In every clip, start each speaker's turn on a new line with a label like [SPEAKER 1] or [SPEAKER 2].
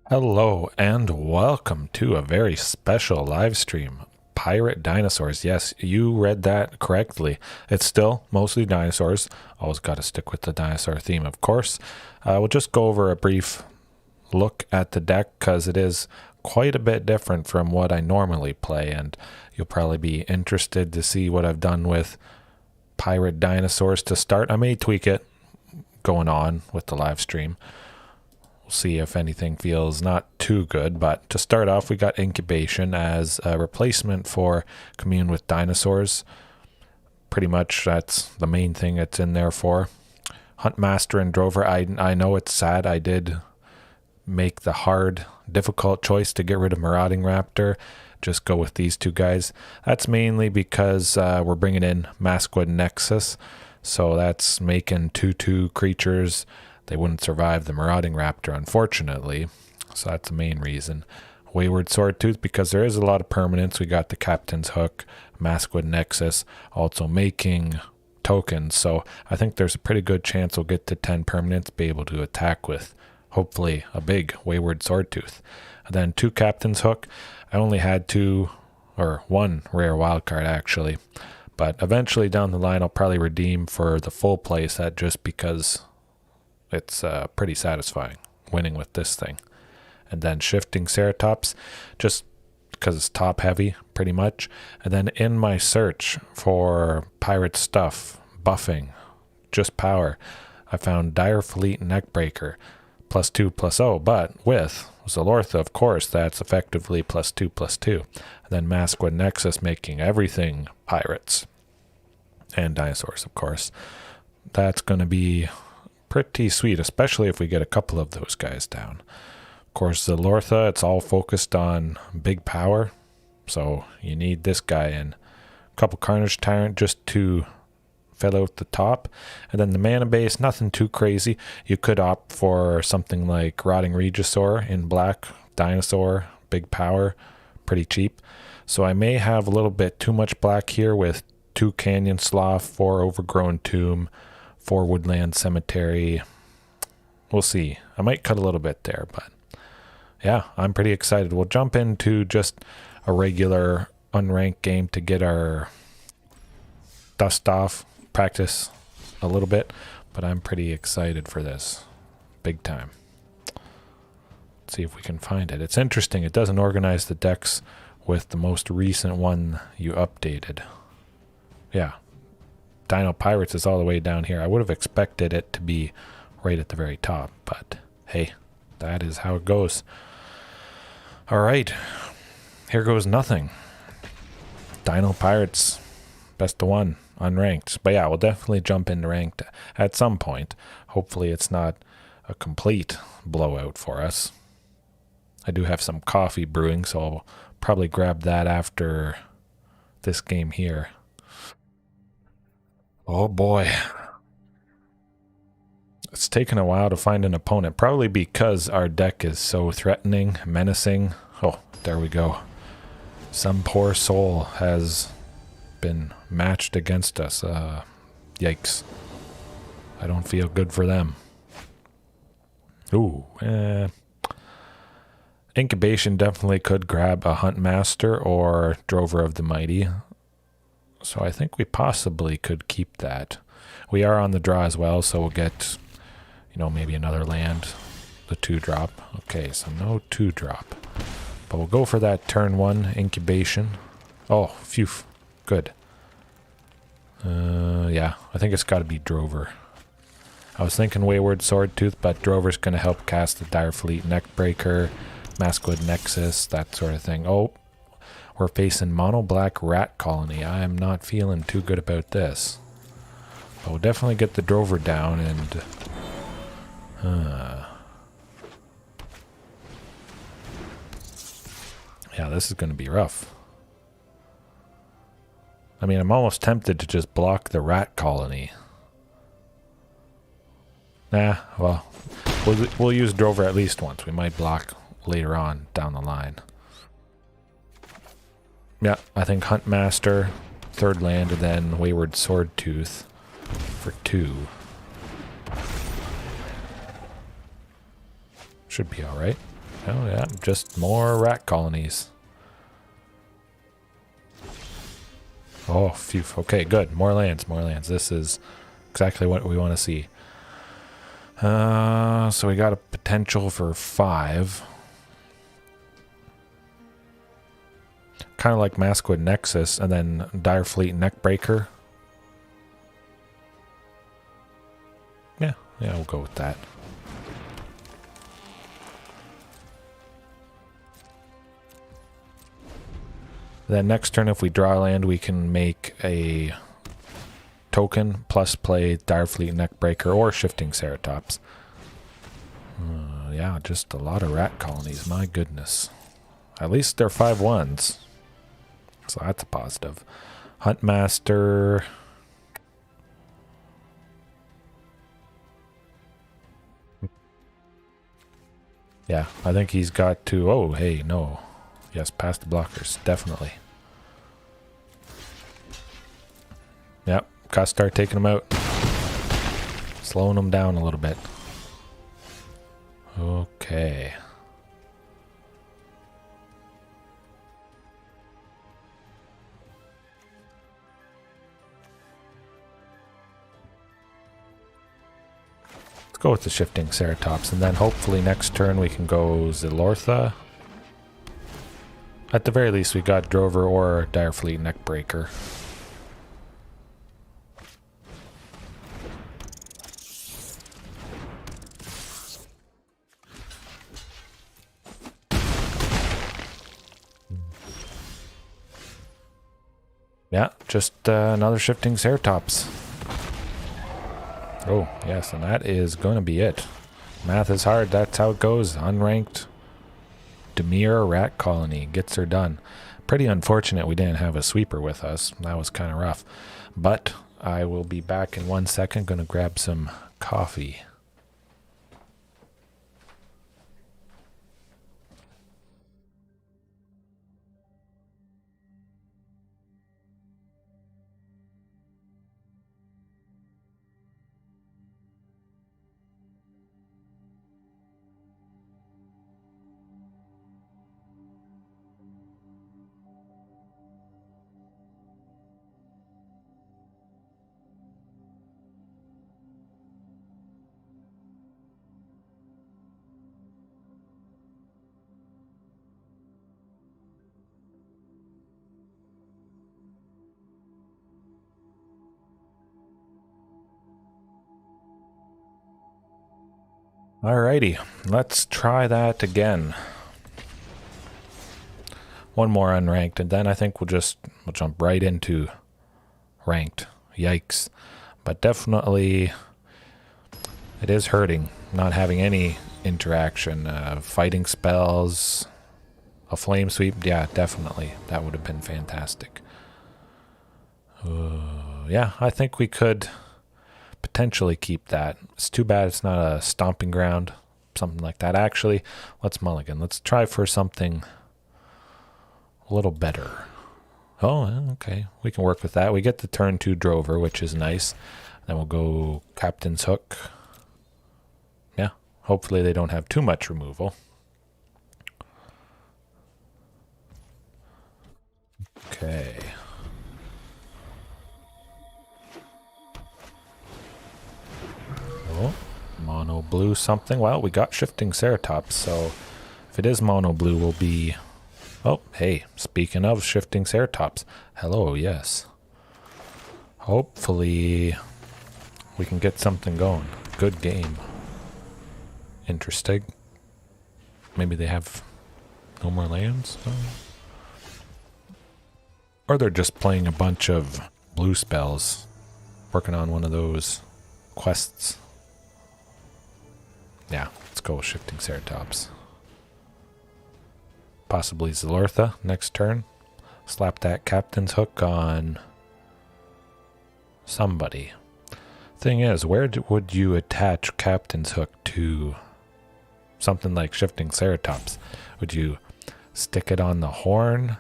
[SPEAKER 1] Hello and welcome to a very special live stream. Pirate dinosaurs. Yes, you read that correctly. It's still mostly dinosaurs. Always got to stick with the dinosaur theme, of course. We'll just go over a brief look at the deck because it is quite a bit different from what I normally play, and you'll probably be interested to see what I've done with pirate dinosaurs to start. I may tweak it going on with the live stream. We'll see if anything feels not too good, but to start off, we got Incubation as a replacement for Commune with Dinosaurs. Pretty much that's the main thing it's in there for. Huntmaster and Drover, I know it's sad. I did make the hard, difficult choice to get rid of Marauding Raptor. Just go with these two guys. That's mainly because we're bringing in Maskwood Nexus, so that's making 2/2 creatures. They wouldn't survive the Marauding Raptor, unfortunately. So that's the main reason. Wayward Swordtooth, because there is a lot of permanents. We got the Captain's Hook, Maskwood Nexus, also making tokens. So I think there's a pretty good chance we'll get to 10 permanents, be able to attack with, hopefully, a big Wayward Swordtooth. And then 2 Captain's Hook. I only had 2, or 1 rare wildcard, actually. But eventually down the line, I'll probably redeem for the full play set just because it's pretty satisfying winning with this thing. And then Shifting Ceratops, just because it's top heavy pretty much. And then in my search for pirate stuff, buffing, just power, I found Dire Fleet Neckbreaker, +2/+0, but with Zilortha, of course, that's effectively +2/+2. And then Maskwood Nexus making everything pirates. And dinosaurs, of course. That's going to be pretty sweet, especially if we get a couple of those guys down. Of course, Zilortha, it's all focused on big power, so you need this guy and a couple Carnage Tyrant just to fill out the top. And then the mana base, nothing too crazy. You could opt for something like Rotting Regisaur in black, Dinosaur, big power, pretty cheap. So I may have a little bit too much black here with 2 Canyon Slough, 4 Overgrown Tomb, 4 Woodland Cemetery. We'll see. I might cut a little bit there, but yeah, I'm pretty excited. We'll jump into just a regular unranked game to get our dust off, practice a little bit, but I'm pretty excited for this. Big time. Let's see if we can find it. It's interesting. It doesn't organize the decks with the most recent one you updated. Yeah. Dino Pirates is all the way down here. I would have expected it to be right at the very top, but hey, that is how it goes. All right, here goes nothing. Dino Pirates, best of 1, unranked. But yeah, we'll definitely jump into ranked at some point. Hopefully it's not a complete blowout for us. I do have some coffee brewing, so I'll probably grab that after this game here. Oh boy. It's taken a while to find an opponent, probably because our deck is so threatening, menacing. Oh, there we go. Some poor soul has been matched against us. Yikes. I don't feel good for them. Ooh, Incubation definitely could grab a Huntmaster or Drover of the Mighty. So I think we possibly could keep that. We are on the draw as well, so we'll get, maybe another land, the 2-drop. Okay, so no 2-drop. But we'll go for that turn 1 Incubation. Oh, phew. Good. Yeah, I think it's got to be Drover. I was thinking Wayward Swordtooth, but Drover's going to help cast the Dire Fleet Neckbreaker, Maskwood Nexus, that sort of thing. Oh. We're facing mono black rat colony. I am not feeling too good about this. But we'll definitely get the Drover down and yeah, this is going to be rough. I mean, I'm almost tempted to just block the rat colony. Nah, well, we'll use Drover at least once. We might block later on down the line. Yeah, I think Huntmaster, 3rd land, and then Wayward Swordtooth for 2. Should be alright. Oh yeah, just more rat colonies. Oh, phew. Okay, good. More lands, more lands. This is exactly what we want to see. So we got a potential for 5. Kind of like Maskwood Nexus, and then Direfleet Neckbreaker. Yeah, we'll go with that. Then next turn, if we draw land, we can make a token plus play Direfleet Neckbreaker or Shifting Ceratops. Yeah, just a lot of rat colonies. My goodness. At least they're 5/1s, so that's a positive. Huntmaster. Yeah, I think he's got to. Oh, hey, no. Yes, past the blockers, definitely. Yep, gotta start taking them out. Slowing them down a little bit. Okay. Let's go with the Shifting Ceratops, and then hopefully next turn we can go Zilortha. At the very least, we got Drover or Direfleet Neckbreaker. Yeah, just another Shifting Ceratops. Oh, yes, and that is going to be it. Math is hard, that's how it goes. Unranked Demir Rat Colony gets her done. Pretty unfortunate we didn't have a sweeper with us. That was kind of rough. But I will be back in 1 second. Going to grab some coffee. Alrighty, let's try that again. One more unranked, and then I think we'll jump right into ranked. Yikes. But definitely it is hurting not having any interaction. Fighting spells, a flame sweep, yeah, definitely. That would have been fantastic. Yeah, I think we could potentially keep that. It's too bad it's not a Stomping Ground, something like that. Actually, let's mulligan. Let's try for something a little better. Oh, okay. We can work with that. We get the turn 2 Drover, which is nice. Then we'll go Captain's Hook. Yeah, hopefully they don't have too much removal. Okay. Oh, mono blue something. Well, we got Shifting Ceratops, so if it is mono blue, we'll be... Oh, hey, speaking of Shifting Ceratops. Hello, yes. Hopefully we can get something going. Good game. Interesting. Maybe they have no more lands? Or they're just playing a bunch of blue spells. Working on one of those quests. Yeah, let's go with Shifting Ceratops. Possibly Zilortha next turn. Slap that Captain's Hook on somebody. Thing is, where would you attach Captain's Hook to something like Shifting Ceratops? Would you stick it on the horn,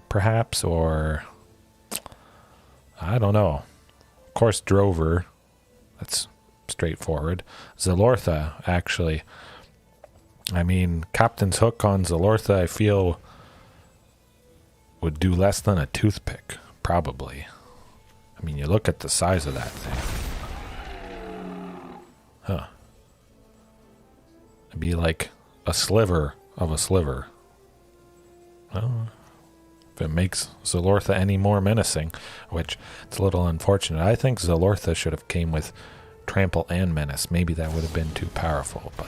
[SPEAKER 1] perhaps, or I don't know. Of course, Drover. That's straightforward. Zilortha, actually, I mean, Captain's Hook on Zilortha, I feel, would do less than a toothpick, probably. I mean, you look at the size of that thing. Huh. It'd be like a sliver of a sliver. Well, if it makes Zilortha any more menacing, which it's a little unfortunate. I think Zilortha should have came with Trample and Menace. Maybe that would have been too powerful, but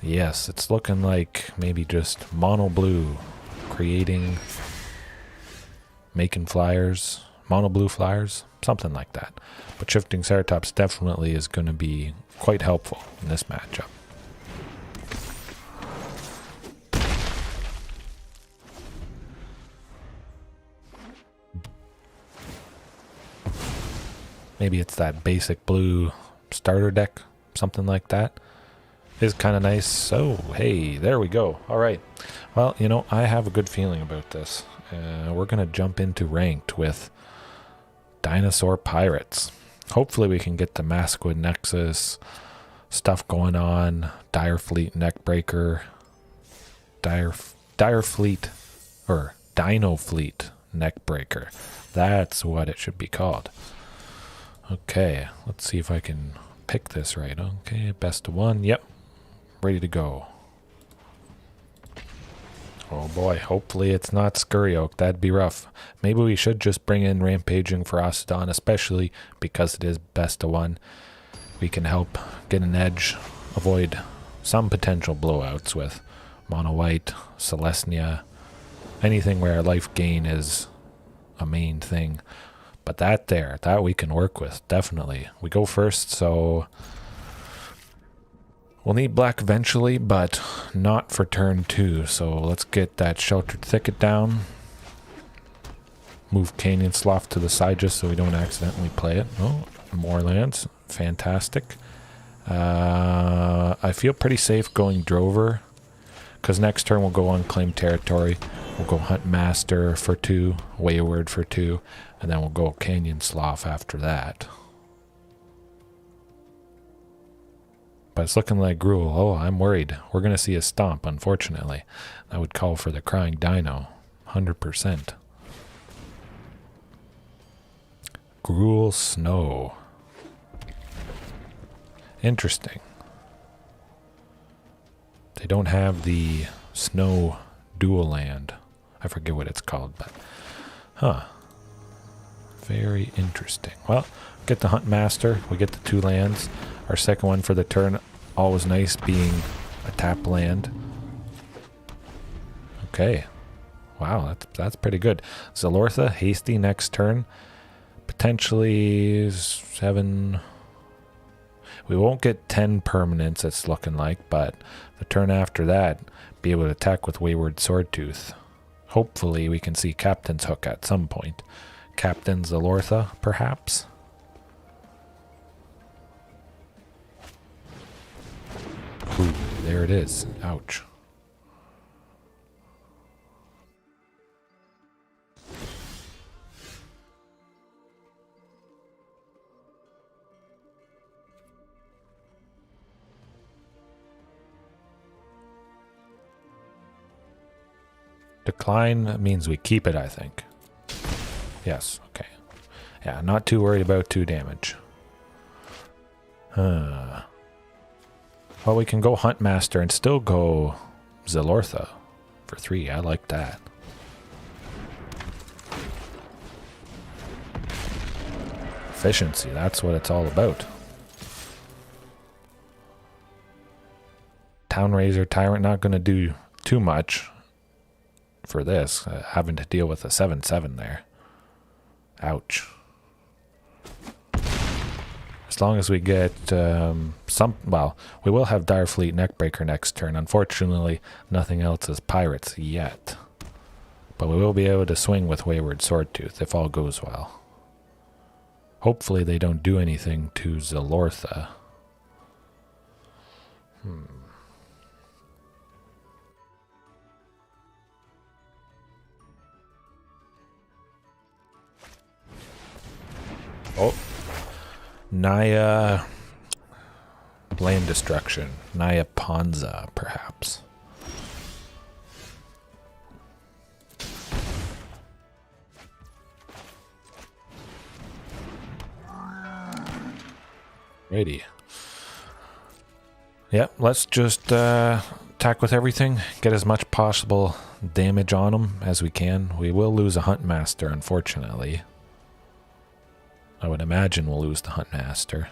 [SPEAKER 1] yes, it's looking like maybe just mono blue creating, making flyers, mono blue flyers, something like that. But Shifting Ceratops definitely is going to be quite helpful in this matchup. Maybe it's that basic blue starter deck, something like that. Is kind of nice. So, hey, there we go. All right. Well, you know, I have a good feeling about this. We're going to jump into ranked with Dinosaur Pirates. Hopefully we can get the Maskwood Nexus stuff going on. Dire Fleet Neckbreaker. Dire Fleet, or Dino Fleet Neckbreaker. That's what it should be called. Okay, let's see if I can pick this right. Okay, best of one. Yep, ready to go. Oh boy, hopefully it's not Scurry Oak. That'd be rough. Maybe we should just bring in Rampaging Ferocodon, especially because it is best of one. We can help get an edge, avoid some potential blowouts with Mono White, Celestia, anything where life gain is a main thing. But that we can work with, definitely. We go first, so we'll need black eventually, but not for turn 2. So let's get that Sheltered Thicket down. Move Canyon Slough to the side just so we don't accidentally play it. Oh, more lands. Fantastic. I feel pretty safe going Drover, because next turn we'll go Unclaimed Territory. We'll go Huntmaster for 2, Wayward for 2, and then we'll go Canyon Slough after that. But it's looking like Gruul. Oh, I'm worried. We're going to see a stomp, unfortunately. That would call for the Crying Dino. 100%. Gruul Snow. Interesting. They don't have the Snow Dual Land. I forget what it's called, but huh. Very interesting. Well, get the Huntmaster. We get the 2 lands. Our second one for the turn, always nice being a tap land. Okay. Wow, that's pretty good. Zilortha, hasty next turn. Potentially 7. We won't get 10 permanents, it's looking like, but the turn after that, be able to attack with Wayward Swordtooth. Hopefully we can see Captain's Hook at some point. Captain Zilortha, perhaps? Ooh, there it is. Ouch. Decline means we keep it, I think. Yes, okay. Yeah, not too worried about 2 damage. Well, we can go Huntmaster and still go Zilortha for 3. I like that. Efficiency, that's what it's all about. Townraiser Tyrant not going to do too much for this, having to deal with a 7/7 there. Ouch. As long as we get well, we will have Dire Fleet Neckbreaker next turn. Unfortunately, nothing else is pirates yet. But we will be able to swing with Wayward Swordtooth if all goes well. Hopefully they don't do anything to Zilortha. Oh. Naya Land destruction. Nyapanza, perhaps. Righty. Yep, let's just attack with everything. Get as much possible damage on them as we can. We will lose a Huntmaster, unfortunately. I would imagine we'll lose the Huntmaster.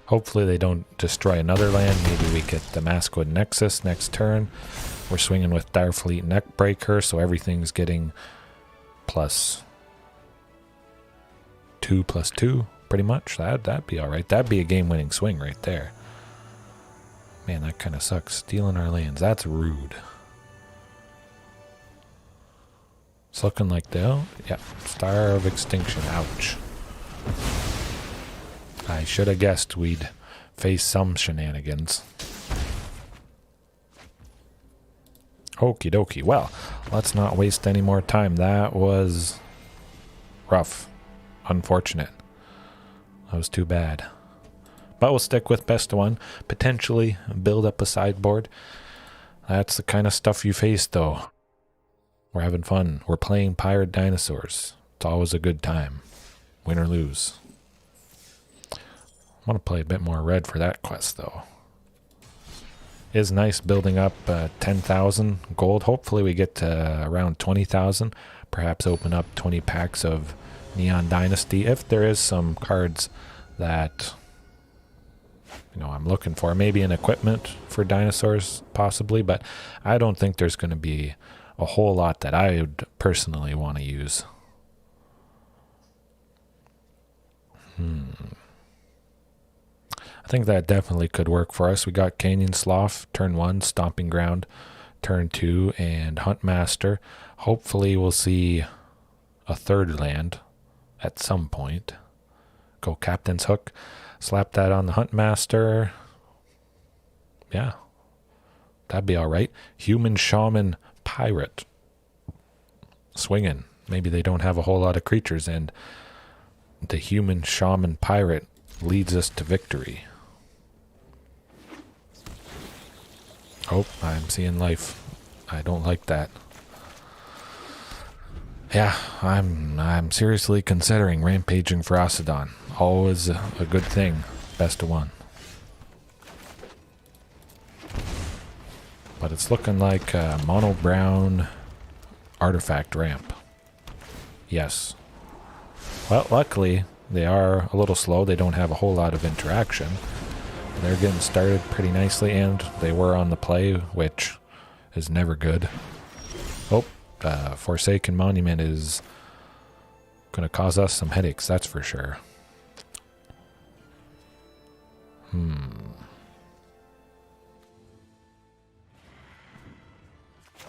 [SPEAKER 1] Hopefully they don't destroy another land. Maybe we get the Maskwood Nexus next turn. We're swinging with Direfleet Neckbreaker, so everything's getting +2/+2, pretty much. That'd be alright. That'd be a game-winning swing right there. Man, that kind of sucks. Stealing our lands. That's rude. It's looking like they'll... Yeah, Star of Extinction. Ouch. I should have guessed we'd face some shenanigans. Okie dokie. Well, let's not waste any more time. That was rough. Unfortunate. That was too bad. But we'll stick with best of one. Potentially build up a sideboard. That's the kind of stuff you face, though. We're having fun. We're playing Pirate Dinosaurs. It's always a good time. Win or lose. I want to play a bit more red for that quest, though. Is nice building up 10,000 gold. Hopefully we get to around 20,000. Perhaps open up 20 packs of Neon Dynasty. If there is some cards that, you know, I'm looking for. Maybe an equipment for dinosaurs, possibly. But I don't think there's going to be a whole lot that I would personally want to use. I think that definitely could work for us. We got Canyon Slough, turn 1, Stomping Ground, turn 2, and Huntmaster. Hopefully we'll see a third land at some point. Go Captain's Hook, slap that on the Huntmaster. Yeah, that'd be alright. Human Shaman Pirate. Swinging. Maybe they don't have a whole lot of creatures, and the Human Shaman Pirate leads us to victory. Oh, I'm seeing life. I don't like that. Yeah, I'm seriously considering rampaging for Ferocidon. Always a good thing. Best of one. But it's looking like a mono brown artifact ramp. Yes. Well, luckily they are a little slow. They don't have a whole lot of interaction. They're getting started pretty nicely, and they were on the play, which is never good. Oh, Forsaken Monument is going to cause us some headaches, that's for sure.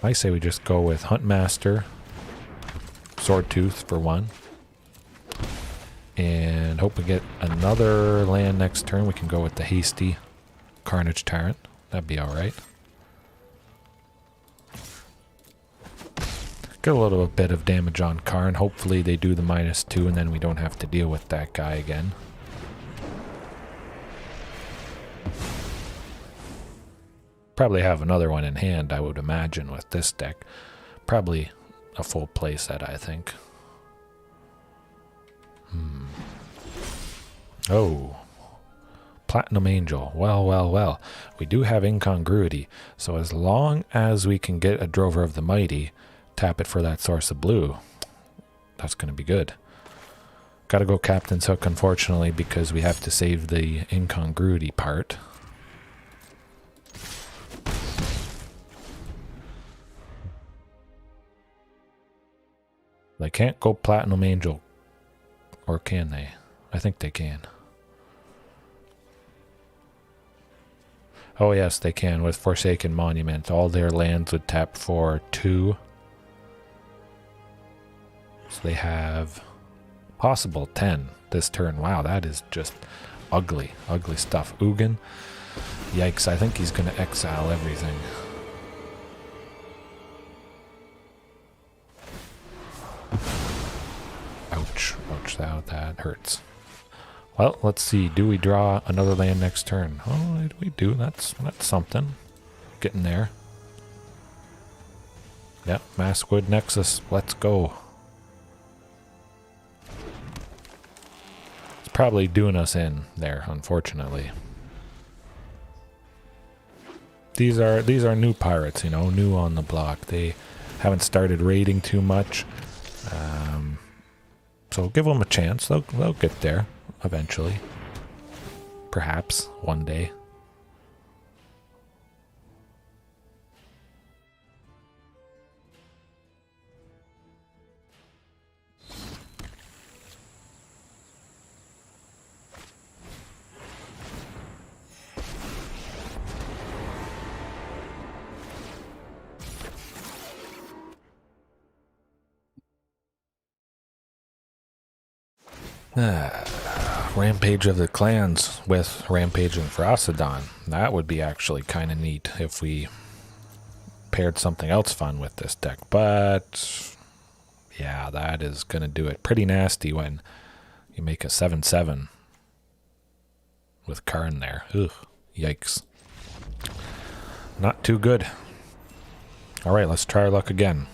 [SPEAKER 1] I say we just go with Huntmaster, Swordtooth for 1. And hope we get another land next turn. We can go with the hasty Carnage Tyrant. That'd be alright. Get a little bit of damage on Karn. Hopefully they do the -2 and then we don't have to deal with that guy again. Probably have another one in hand, I would imagine, with this deck. Probably a full play set, I think. Oh, Platinum Angel. Well, well, well. We do have Incongruity, so as long as we can get a Drover of the Mighty, tap it for that source of blue, that's going to be good. Got to go Captain's Hook, unfortunately, because we have to save the Incongruity part. They can't go Platinum Angel, or can they? I think they can. Oh yes, they can with Forsaken Monument. All their lands would tap for 2. So they have possible 10 this turn. Wow, that is just ugly, ugly stuff. Ugin. Yikes, I think he's going to exile everything. Ouch, that hurts. Well, let's see. Do we draw another land next turn? Oh, we do. That's something. Getting there. Yep, Maskwood Nexus. Let's go. It's probably doing us in there, unfortunately. These are new pirates, you know, new on the block. They haven't started raiding too much. So give them a chance. They'll get there eventually. Perhaps one day. Rampage of the Clans with Rampaging for Asadon. That would be actually kind of neat if we paired something else fun with this deck. But yeah, that is going to do it. Pretty nasty when you make a 7/7 with Karn there. Ugh, yikes. Not too good. Alright, let's try our luck again.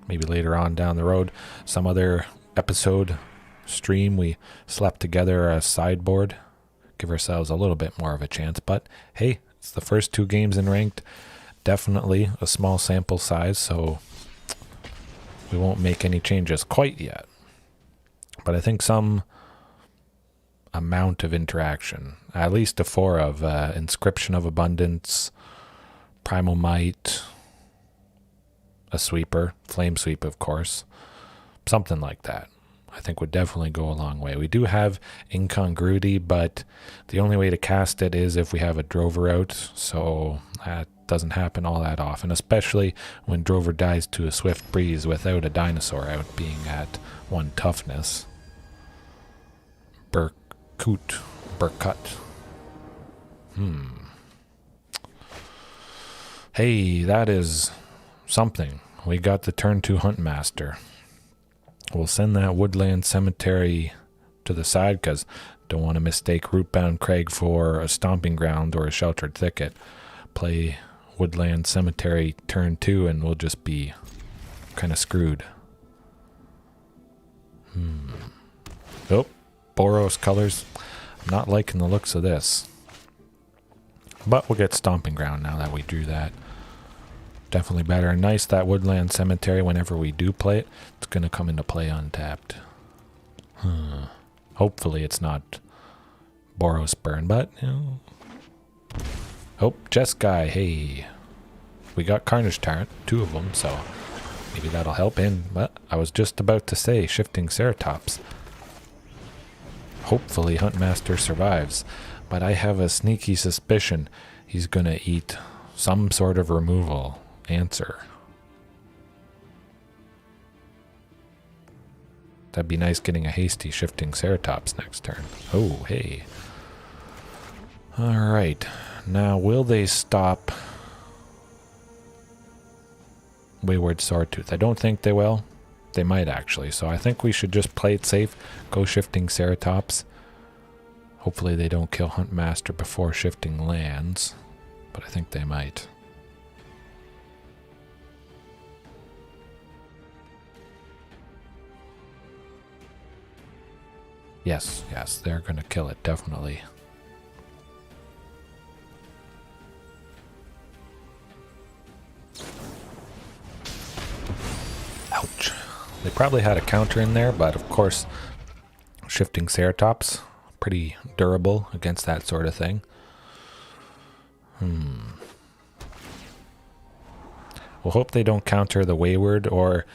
[SPEAKER 1] Maybe later on down the road, some other episode stream, we slap together a sideboard, give ourselves a little bit more of a chance. But hey, it's the first 2 games in ranked. Definitely a small sample size, so we won't make any changes quite yet. But I think some amount of interaction, at least a 4 of Inscription of Abundance, Primal Might, a sweeper, Flame Sweep of course, something like that, I think would definitely go a long way. We do have Incongruity, but the only way to cast it is if we have a Drover out, so that doesn't happen all that often, especially when Drover dies to a Swift Breeze without a Dinosaur out being at 1 toughness. Burkut. Hey, that is something. We got the turn 2 Huntmaster. We'll send that Woodland Cemetery to the side because don't want to mistake Rootbound Crag for a Stomping Ground or a Sheltered Thicket. Play Woodland Cemetery turn 2 and we'll just be kind of screwed. Oh, Boros colors. I'm not liking the looks of this. But we'll get Stomping Ground now that we drew that. Definitely better. And nice that Woodland Cemetery, whenever we do play it, it's going to come into play untapped. Hopefully it's not Boros Burn, but, you know. Oh, Jeskai, hey. We got Carnage Tyrant, 2 of them, so maybe that'll help in. But I was just about to say Shifting Ceratops. Hopefully Huntmaster survives, but I have a sneaky suspicion he's going to eat some sort of removal answer. That'd be nice getting a hasty Shifting Ceratops next turn. Oh, hey. Alright. Now, will they stop Wayward Swordtooth? I don't think they will. They might actually. So I think we should just play it safe. Go Shifting Ceratops. Hopefully they don't kill Huntmaster before shifting lands. But I think they might. Yes, they're going to kill it, definitely. Ouch. They probably had a counter in there, but of course, Shifting Ceratops, pretty durable against that sort of thing. We'll hope they don't counter the Wayward, or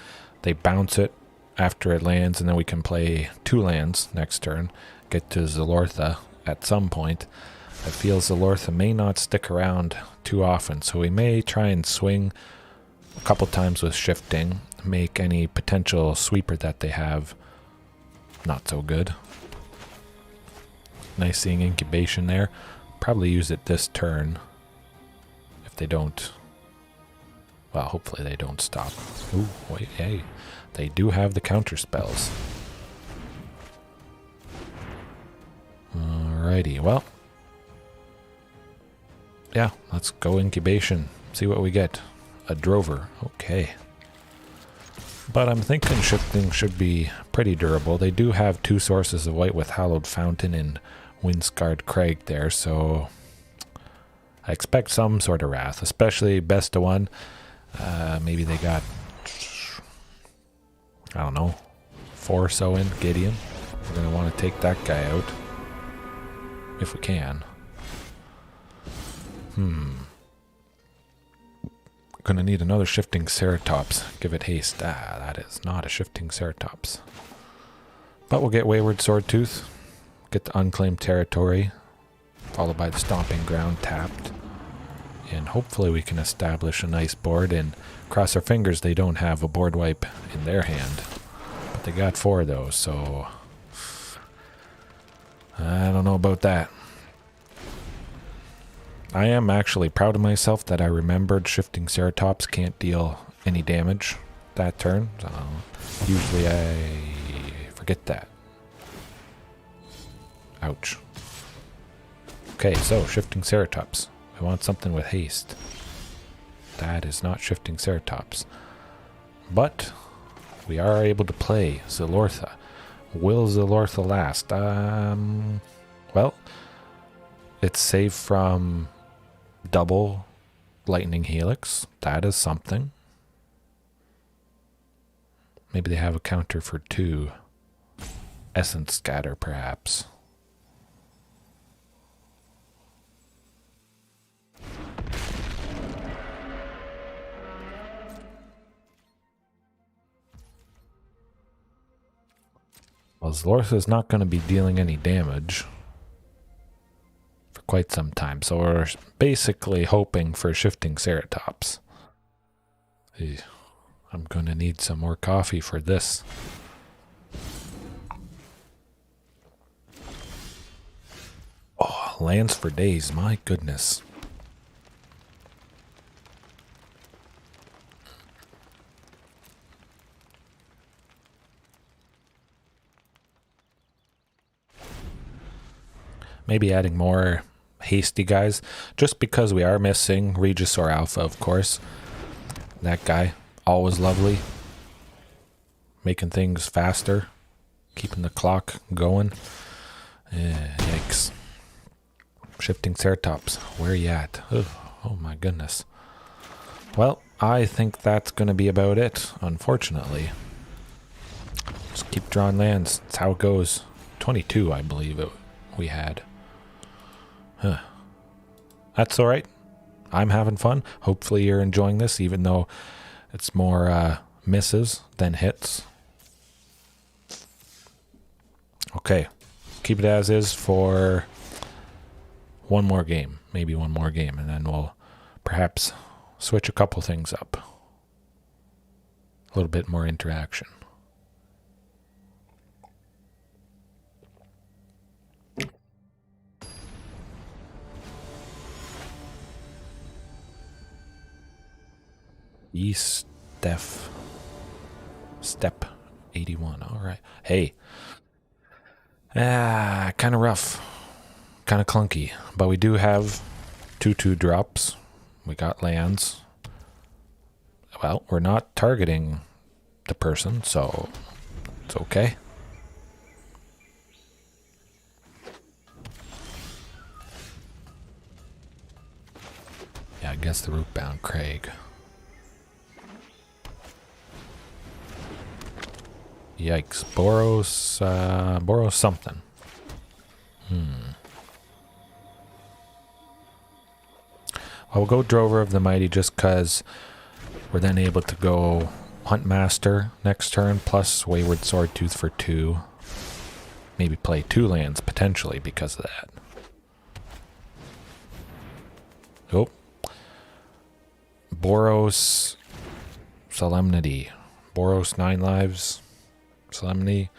[SPEAKER 1] they bounce it after it lands, and then we can play 2 lands next turn, get to Zilortha at some point. I feel Zilortha may not stick around too often, so we may try and swing a couple times with shifting, make any potential sweeper that they have not so good. Nice seeing Incubation there. Probably use it this turn if they don't. Well, hopefully they don't stop. Ooh, wait, hey. they do have the counter spells. Alrighty, well. Yeah, let's go Incubation. See what we get. A Drover. Okay. But I'm thinking Shifting should be pretty durable. They do have 2 sources of white with Hallowed Fountain and Windscarred Crag there, so I expect some sort of Wrath, especially best of 1. Maybe they got, I don't know, 4 or so in Gideon. We're going to want to take that guy out. If we can. Gonna need another Shifting Ceratops. Give it haste. Ah, that is not a Shifting Ceratops. But we'll get Wayward Swordtooth. Get the Unclaimed Territory. Followed by the Stomping Ground tapped. And hopefully we can establish a nice board, and cross our fingers they don't have a board wipe in their hand. But they got 4 of those, so I don't know about that. I am actually proud of myself that I remembered Shifting Ceratops can't deal any damage that turn. Usually I forget that. Ouch. Okay, so Shifting Ceratops. I want something with haste. That is not Shifting Ceratops. But we are able to play Zilortha. Will Zilortha last? Well, it's safe from double Lightning Helix. That is something. Maybe they have a counter for 2. Essence Scatter, perhaps. Well, Zilortha is not going to be dealing any damage for quite some time, so we're basically hoping for Shifting Ceratops. I'm going to need some more coffee for this. Oh, lands for days, my goodness. Maybe adding more hasty guys, just because we are missing Regisaur Alpha, of course. That guy, always lovely. Making things faster, keeping the clock going. Yikes. Shifting Ceratops, where you at? Oh my goodness. Well, I think that's going to be about it, unfortunately. Just keep drawing lands. That's how it goes. 22, I believe we had. Huh. That's alright. I'm having fun. Hopefully you're enjoying this, even though it's more misses than hits. Okay. Keep it as is for one more game. Maybe one more game, and then we'll perhaps switch a couple things up. A little bit more interaction. Step 81. All right. Hey. Kind of rough. Kind of clunky. But we do have 2/2 drops. We got lands. Well, we're not targeting the person, so it's okay. Yeah, I guess the Rootbound Crag. Yikes. Boros something. I'll go Drover of the Mighty just because we're then able to go Huntmaster next turn, plus Wayward Swordtooth for 2. Maybe play 2 lands potentially because of that. Oh. Boros Solemnity. Boros 9 lives. Solemnity.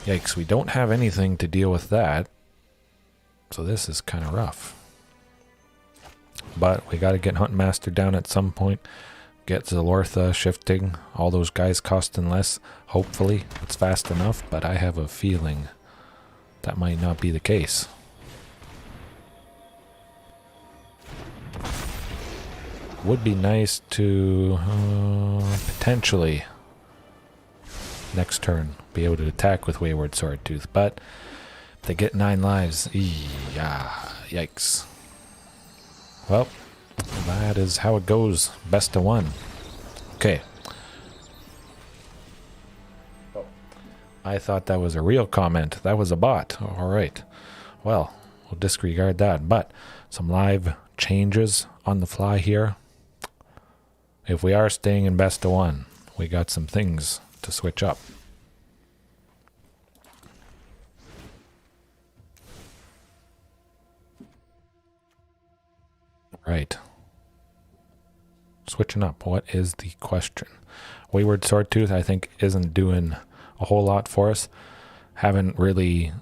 [SPEAKER 1] Yikes, we don't have anything to deal with that. So this is kind of rough. But we got to get Huntmaster down at some point. get Zilortha shifting, all those guys costing less. Hopefully it's fast enough, but I have a feeling that might not be the case. Would be nice to potentially next turn be able to attack with Wayward Swordtooth, but if they get 9 lives, yikes. Well, that is how it goes. Best of 1. Okay. Oh, I thought that was a real comment. That was a bot. Alright. Well, we'll disregard that. But some live changes on the fly here. If we are staying in best of 1, we got some things to switch up. Right. Switching up. What is the question? Wayward Swordtooth, I think, isn't doing a whole lot for us. Haven't really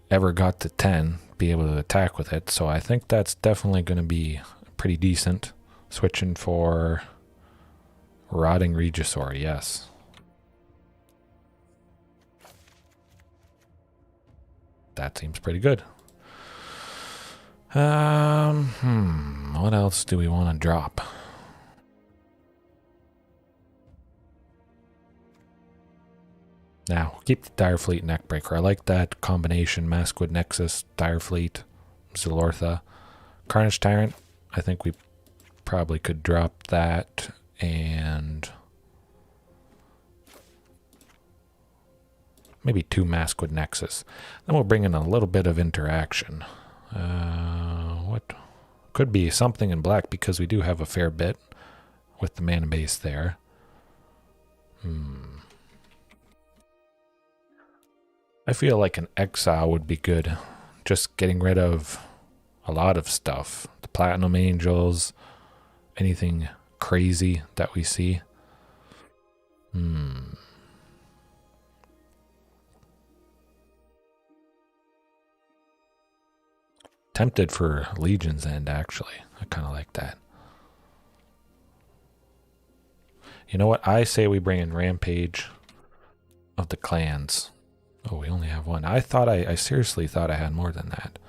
[SPEAKER 1] ever got to 10, be able to attack with it. So I think that's definitely going to be pretty decent. Switching for Rotting Regisaur, yes. That seems pretty good. What else do we want to drop? Now, we'll keep the Direfleet Neckbreaker. I like that combination. Maskwood Nexus, Direfleet, Zilortha. Carnage Tyrant, I think we probably could drop that. And maybe 2 Maskwood Nexus. Then we'll bring in a little bit of interaction. What could be something in black, because we do have a fair bit with the mana base there. I feel like an exile would be good. Just getting rid of a lot of stuff. The Platinum Angels, anything crazy that we see. Tempted for Legion's End, actually. I kind of like that. You know what? I say we bring in Rampage of the Clans. Oh, we only have 1. I seriously thought I had more than that.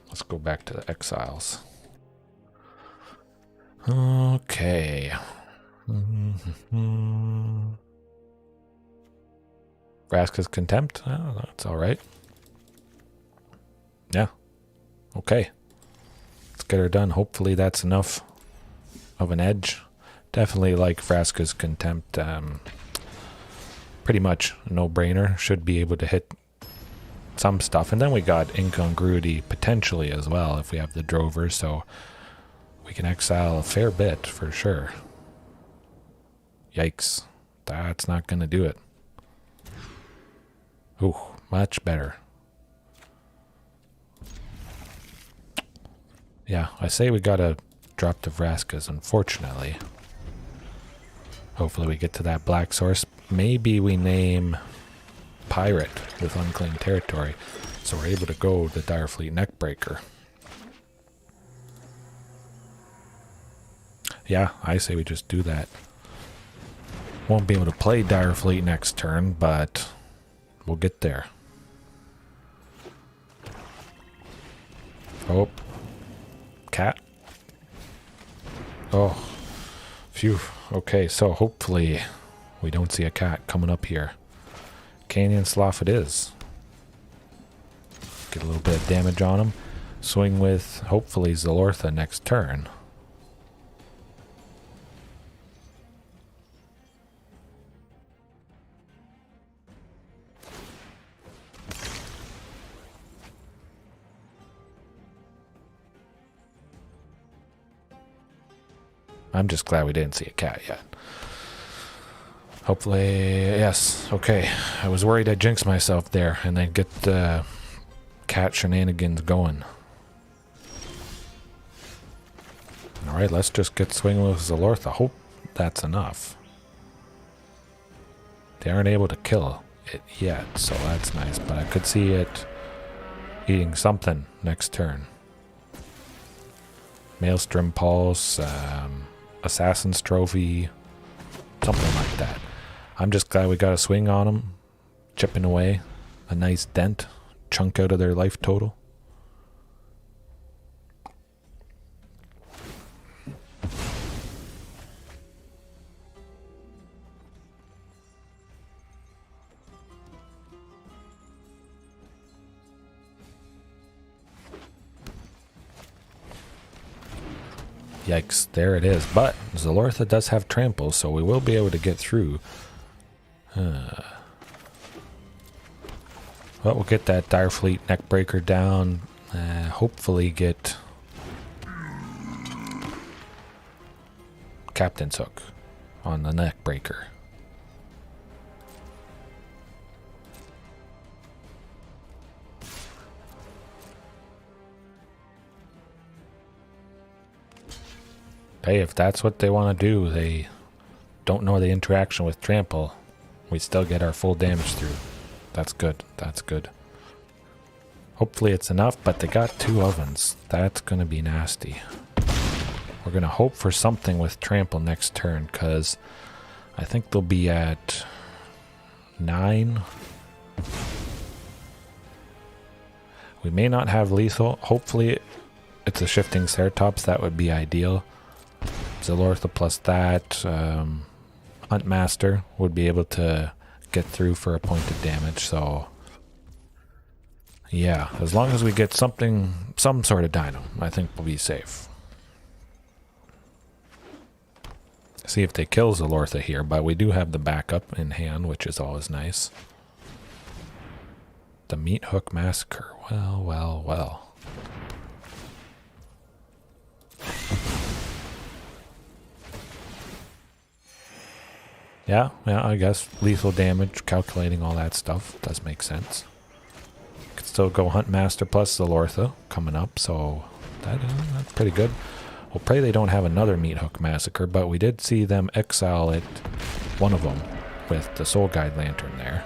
[SPEAKER 1] Let's go back to the Exiles. Okay. Vraska's Contempt? Oh, that's alright. Yeah. Okay. Let's get her done. Hopefully that's enough of an edge. Definitely like Vraska's Contempt. Pretty much a no-brainer. Should be able to hit some stuff. And then we got Incongruity potentially as well if we have the Drover. So we can exile a fair bit for sure. Yikes. That's not going to do it. Ooh, much better. Yeah, I say we gotta drop the Vraskas, unfortunately. Hopefully we get to that black source. Maybe we name Pirate with Unclaimed Territory, so we're able to go the Direfleet Neckbreaker. Yeah, I say we just do that. Won't be able to play Direfleet next turn, but we'll get there. Oh. Cat. Oh. Phew. Okay, so hopefully we don't see a cat coming up here. Canyon Slough it is. Get a little bit of damage on him. Swing with, hopefully, Zilortha next turn. I'm just glad we didn't see a cat yet. Hopefully, yes. Okay. I was worried I'd jinx myself there and then get the cat shenanigans going. Alright, let's just get swinging with Zilortha. Hope that's enough. They aren't able to kill it yet, so that's nice. But I could see it eating something next turn. Maelstrom Pulse, Assassin's Trophy, something like that. I'm just glad we got a swing on them, chipping away a nice dent, chunk out of their life total. Yikes, there it is. But Zilortha does have trample, so we will be able to get through. Well, we'll get that Direfleet Neckbreaker down. Hopefully get Captain's Hook on the Neckbreaker. Hey, if that's what they want to do, they don't know the interaction with trample. We still get our full damage through. That's good. That's good. Hopefully it's enough, but they got 2 ovens. That's going to be nasty. We're going to hope for something with trample next turn, because I think they'll be at 9. We may not have lethal. Hopefully it's a Shifting Ceratops. That would be ideal. Zilortha plus that. Huntmaster would be able to get through for a point of damage, so yeah, as long as we get something, some sort of dino, I think we'll be safe. See if they kill Zilortha here, but we do have the backup in hand, which is always nice. The Meat Hook Massacre. Well, well, well. Yeah, I guess lethal damage, calculating all that stuff does make sense. Could still go Huntmaster plus Zilortha coming up, so that's pretty good. We'll pray they don't have another Meat Hook Massacre, but we did see them exile it, one of them, with the Soul Guide Lantern there.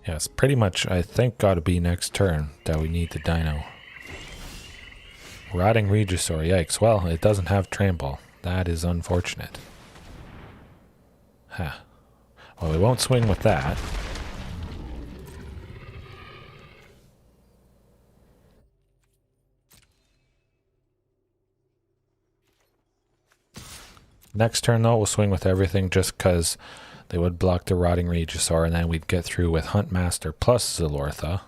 [SPEAKER 1] Yes, pretty much, I think, got to be next turn that we need the dino. Rotting Regisaur, yikes. Well, it doesn't have trample. That is unfortunate. Huh. Well, we won't swing with that. Next turn, though, we'll swing with everything just because they would block the Rotting Regisaur, and then we'd get through with Huntmaster plus Zilortha.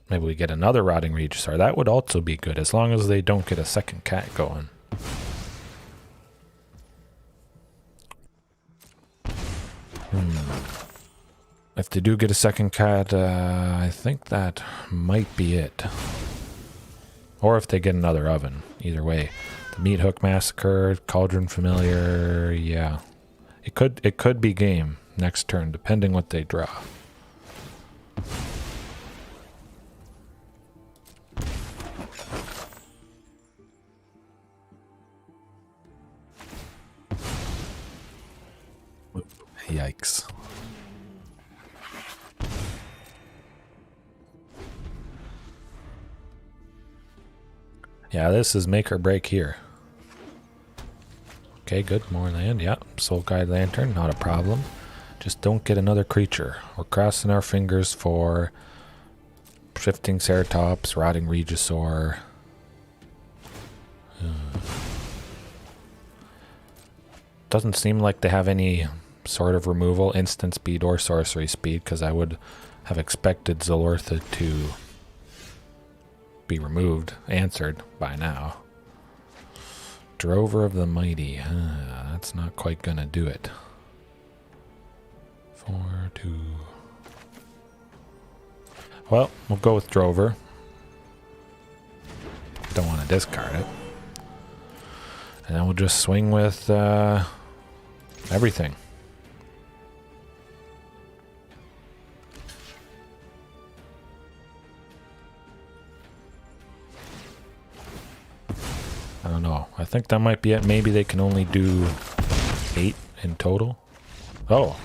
[SPEAKER 1] Maybe we get another Rotting Regisaur. That would also be good, as long as they don't get a second cat going. If they do get a second cat, I think that might be it. Or if they get another oven. Either way. The Meat Hook Massacre, Cauldron Familiar, yeah. It could be game next turn, depending what they draw. Yikes. Yeah, this is make or break here. Okay, good. More land. Yeah. Soul Guide Lantern, not a problem. Just don't get another creature. We're crossing our fingers for Shifting Ceratops, Rotting Regisaur. Doesn't seem like they have any sort of removal, instant speed or sorcery speed, because I would have expected Zilortha to be removed, answered by now. Drover of the Mighty. That's not quite gonna do it. 4, 2. Well, we'll go with Drover. Don't want to discard it. And then we'll just swing with everything. I don't know. I think that might be it. Maybe they can only do 8 in total. Oh.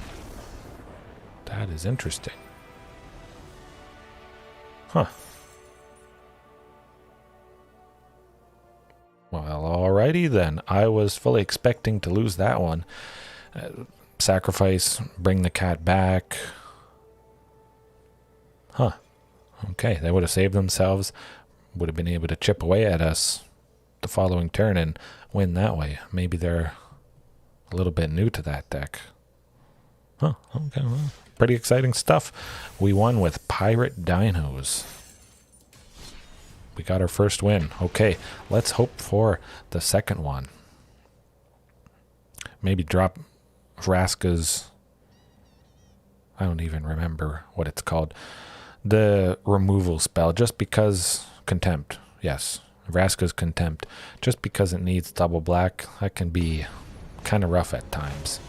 [SPEAKER 1] That is interesting. Huh. Well, alrighty then. I was fully expecting to lose that one. Sacrifice, bring the cat back. Huh. Okay, they would have saved themselves. Would have been able to chip away at us the following turn and win that way. Maybe they're a little bit new to that deck. Huh, okay, well, pretty exciting stuff. We won with Pirate Dinos. We got our first win. Okay, let's hope for the second one. Maybe drop Vraska's... I don't even remember what it's called. The removal spell, just because... Contempt, yes. Vraska's Contempt. Just because it needs double black, that can be kind of rough at times.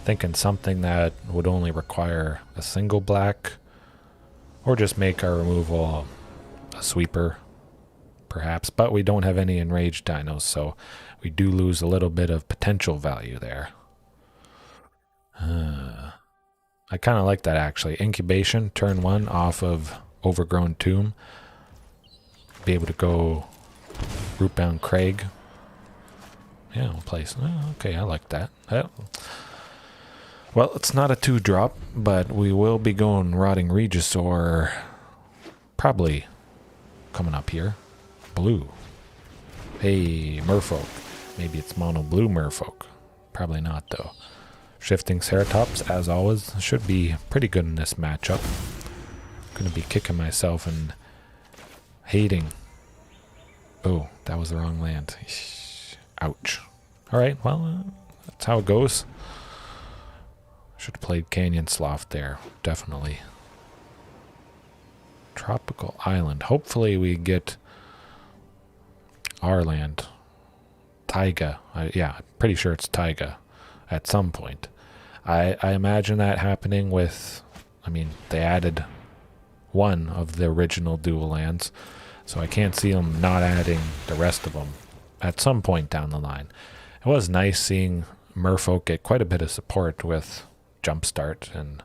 [SPEAKER 1] Thinking something that would only require a single black, or just make our removal a sweeper, perhaps. But we don't have any enraged dinos, so we do lose a little bit of potential value there. I kind of like that, actually. Incubation, turn 1 off of Overgrown Tomb. Be able to go Rootbound Crag. Yeah, we'll place. Oh, okay, I like that. Well, it's not a 2-drop, but we will be going Rotting Regisaur probably coming up here. Blue. Hey, Merfolk. Maybe it's mono blue Merfolk. Probably not, though. Shifting Ceratops, as always, should be pretty good in this matchup. Gonna be kicking myself and hating. Oh, that was the wrong land. Ouch. Alright, well, that's how it goes. Should have played Canyon Slough there, definitely. Tropical Island. Hopefully we get our land. Taiga. Yeah, I'm pretty sure it's Taiga at some point. I imagine that happening with... I mean, they added one of the original dual lands, so I can't see them not adding the rest of them at some point down the line. It was nice seeing Merfolk get quite a bit of support with Jumpstart and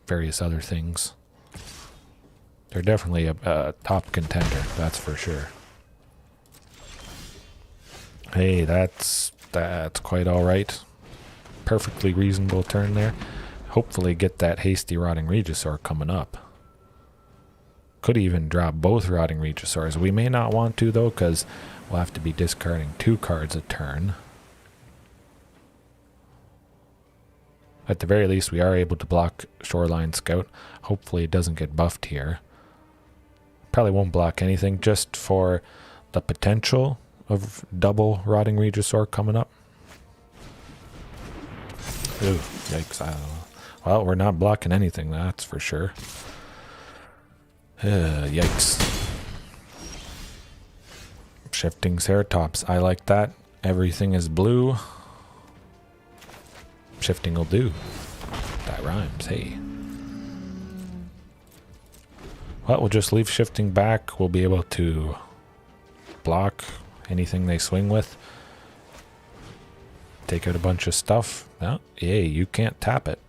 [SPEAKER 1] various other things. They're definitely a top contender, that's for sure. Hey, that's quite alright. Perfectly reasonable turn there. Hopefully get that hasty Rotting Regisaur coming up. Could even drop both Rotting Regisaurs. We may not want to, though, because we'll have to be discarding 2 cards a turn. At the very least, we are able to block Shoreline Scout. Hopefully it doesn't get buffed here. Probably won't block anything, just for the potential of double Rotting Regisaur coming up. Ooh, yikes. Well, we're not blocking anything, that's for sure. Yikes. Shifting Ceratops, I like that. Everything is blue. Shifting will do. That rhymes, hey. Well, we'll just leave Shifting back. We'll be able to block anything they swing with. Take out a bunch of stuff. Oh, yay, you can't tap it.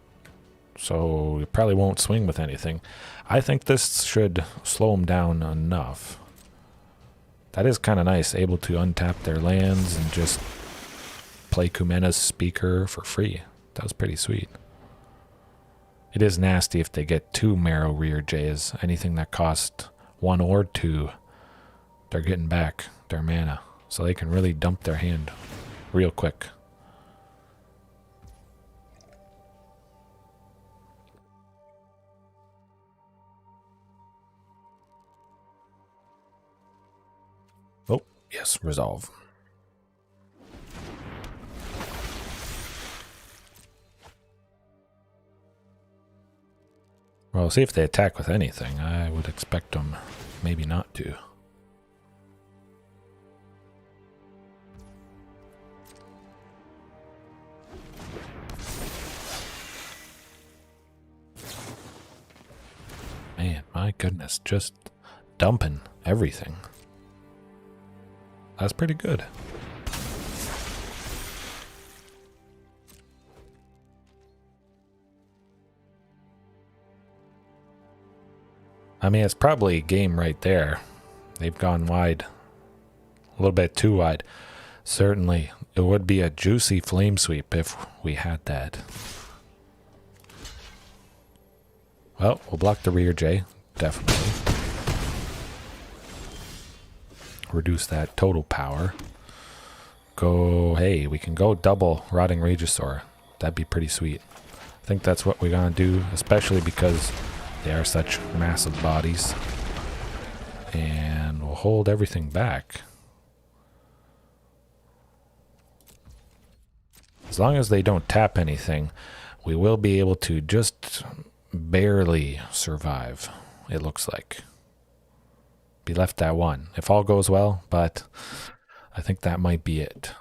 [SPEAKER 1] So you probably won't swing with anything. I think this should slow them down enough. That is kind of nice, able to untap their lands and just play Kumena's Speaker for free. That was pretty sweet. It is nasty if they get 2 Marrow Rear Jays. Anything that cost 1 or 2, they're getting back their mana. So they can really dump their hand real quick. Oh, yes, resolve. Well, see if they attack with anything. I would expect them maybe not to. Man, my goodness, just dumping everything. That's pretty good. I mean, it's probably a game right there. They've gone wide. A little bit too wide. Certainly, it would be a juicy flame sweep if we had that. Well, we'll block the rear J, definitely. Reduce that total power. Hey, we can go double Rotting Regisaur. That'd be pretty sweet. I think that's what we're gonna do, especially because they are such massive bodies. And we'll hold everything back. As long as they don't tap anything, we will be able to just barely survive, it looks like. Be left at 1 if all goes well, but I think that might be it.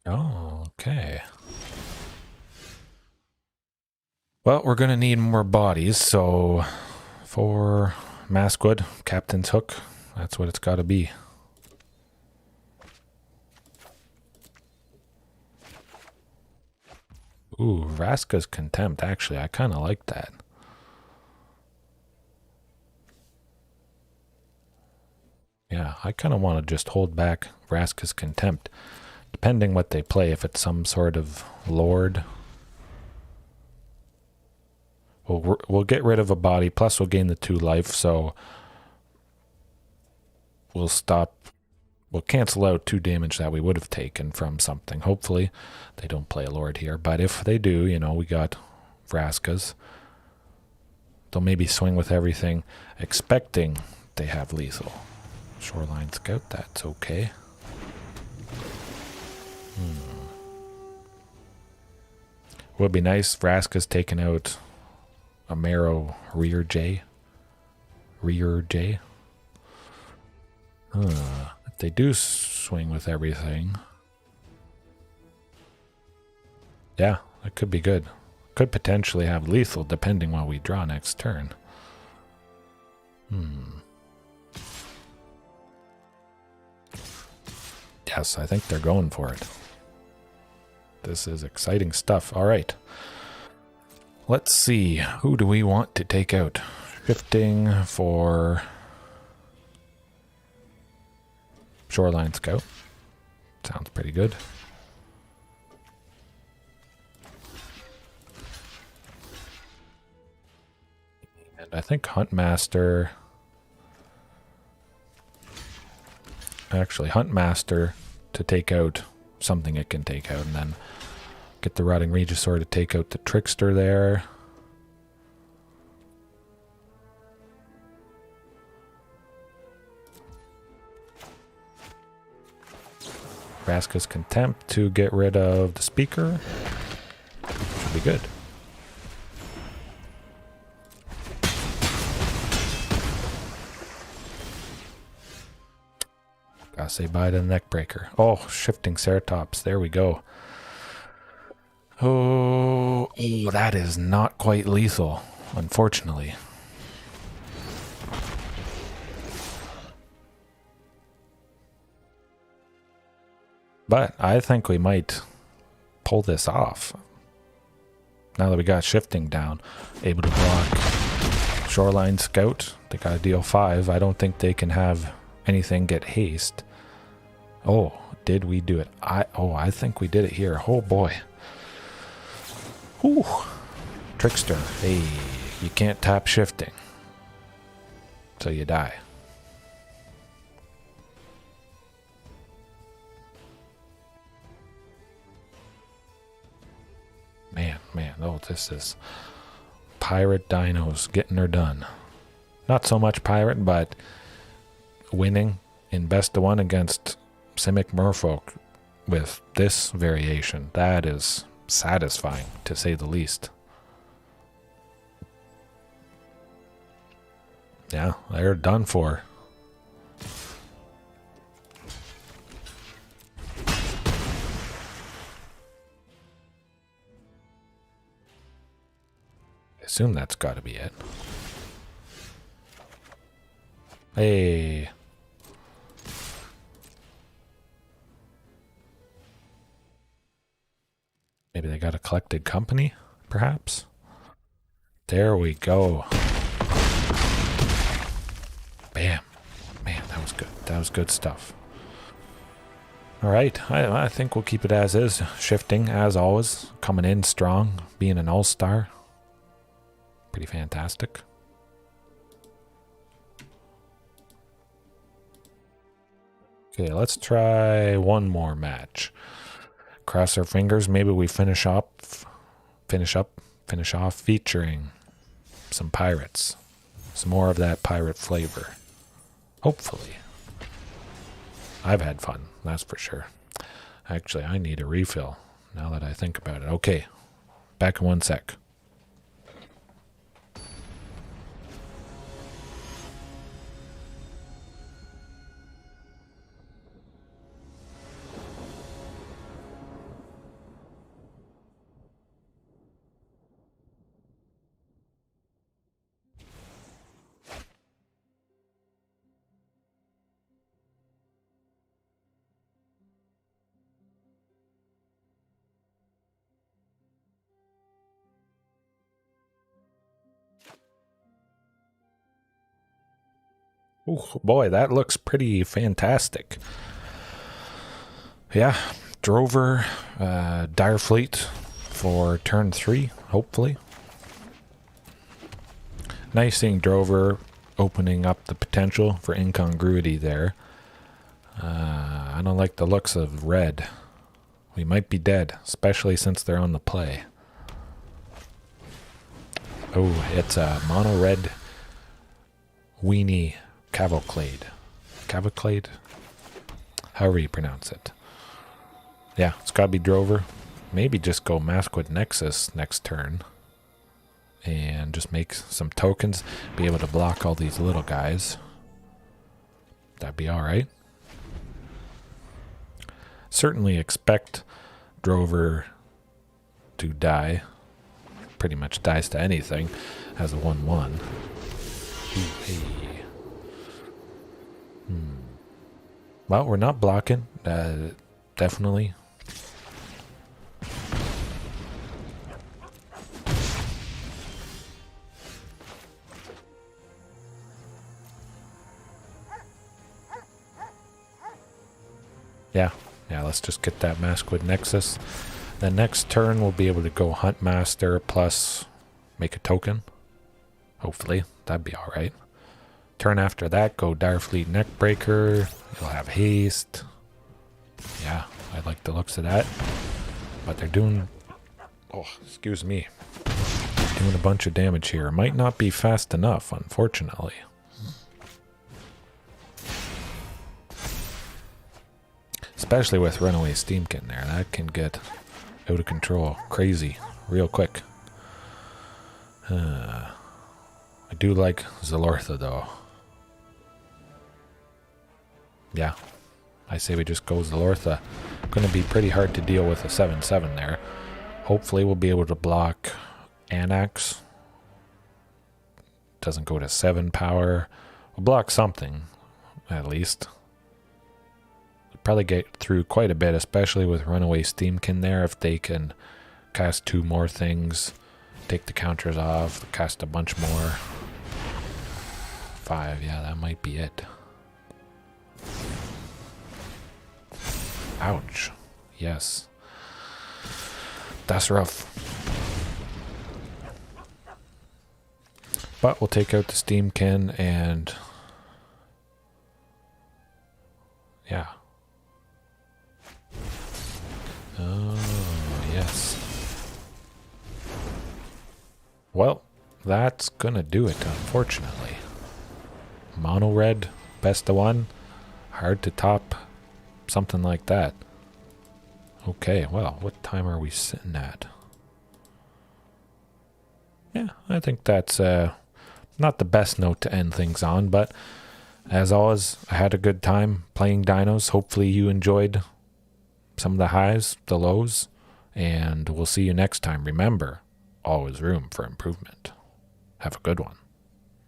[SPEAKER 1] Oh, okay. Well, we're going to need more bodies, so for Maskwood, Captain's Hook, that's what it's got to be. Ooh, Vraska's Contempt, actually, I kind of like that. Yeah, I kind of want to just hold back Vraska's Contempt, depending what they play, if it's some sort of Lord. We'll get rid of a body, plus we'll gain the 2 life, so we'll cancel out 2 damage that we would have taken from something. Hopefully they don't play a Lord here, but if they do, you know, we got Vraska's. They'll maybe swing with everything, expecting they have lethal. Shoreline Scout, that's okay. Would be nice, Vraska's taken out a Marrow Rear J. If they do swing with everything. Yeah, that could be good. Could potentially have lethal depending what we draw next turn. Yes, I think they're going for it. This is exciting stuff. All right. Let's see. Who do we want to take out? Shifting for Shoreline Scout. Sounds pretty good. And I think Huntmaster... Actually, Huntmaster to take out something it can take out, and then get the Rotting Regisaur to take out the Trickster there. Vraska's Contempt to get rid of the Speaker. Should be good. Gotta say bye to the Neckbreaker. Oh, Shifting Ceratops. There we go. Oh, that is not quite lethal, unfortunately. But I think we might pull this off. Now that we got Shifting down, able to block Shoreline Scout. They got to deal 5. I don't think they can have anything get haste. Oh, did we do it? I think we did it here. Oh boy. Whew. Trickster. Hey, you can't tap Shifting, so you die. Man, oh, this is Pirate Dinos getting her done. Not so much Pirate, but winning in best of one against Simic Merfolk with this variation. That is satisfying, to say the least. Yeah, they're done for. I assume that's got to be it. Hey. Maybe they got a collected company, perhaps? There we go. Bam. Man, that was good. That was good stuff. Alright, I think we'll keep it as is. Shifting, as always. Coming in strong. Being an all-star. Pretty fantastic. Okay, let's try one more match. Cross our fingers. Maybe we finish off featuring some pirates. Some more of that pirate flavor. Hopefully. I've had fun, that's for sure. Actually, I need a refill now that I think about it. Okay, back in 1 sec. Oh boy, that looks pretty fantastic. Yeah, Drover, Direfleet for turn 3, hopefully. Nice seeing Drover opening up the potential for Incongruity there. I don't like the looks of red. We might be dead, especially since they're on the play. Oh, it's a mono red weenie Cavalcade. Cavalcade? However you pronounce it. Yeah, it's gotta be Drover. Maybe just go Maskwood Nexus next turn. And just make some tokens. Be able to block all these little guys. That'd be alright. Certainly expect Drover to die. Pretty much dies to anything. Has a 1-1. Hey. Well, we're not blocking. Definitely. Yeah, let's just get that Maskwood Nexus. The next turn we'll be able to go Huntmaster plus make a token. Hopefully, that'd be alright. Turn after that, go Direfleet Neckbreaker. You'll have haste. Yeah, I like the looks of that. But they're doing... Oh, excuse me. Doing a bunch of damage here. Might not be fast enough, unfortunately. Especially with Runaway Steamkin there. That can get out of control. Crazy. Real quick. I do like Zilortha, though. Yeah. I say we just go Zilortha. Going to be pretty hard to deal with a 7-7 there. Hopefully we'll be able to block Anax. Doesn't go to 7 power. We'll block something, at least. We'll probably get through quite a bit, especially with Runaway Steamkin there. If they can cast 2 more things, take the counters off, cast a bunch more. 5, yeah, that might be it. Ouch. Yes. That's rough. But we'll take out the Steamkin and... yeah. Oh, yes. Well, that's gonna do it, unfortunately. Mono red, best of one. hard to top something like that. Okay, well, what time are we sitting at? Yeah, I think that's not the best note to end things on, but as always, I had a good time playing dinos. Hopefully you enjoyed some of the highs, the lows, and we'll see you next time. Remember, always room for improvement. Have a good one.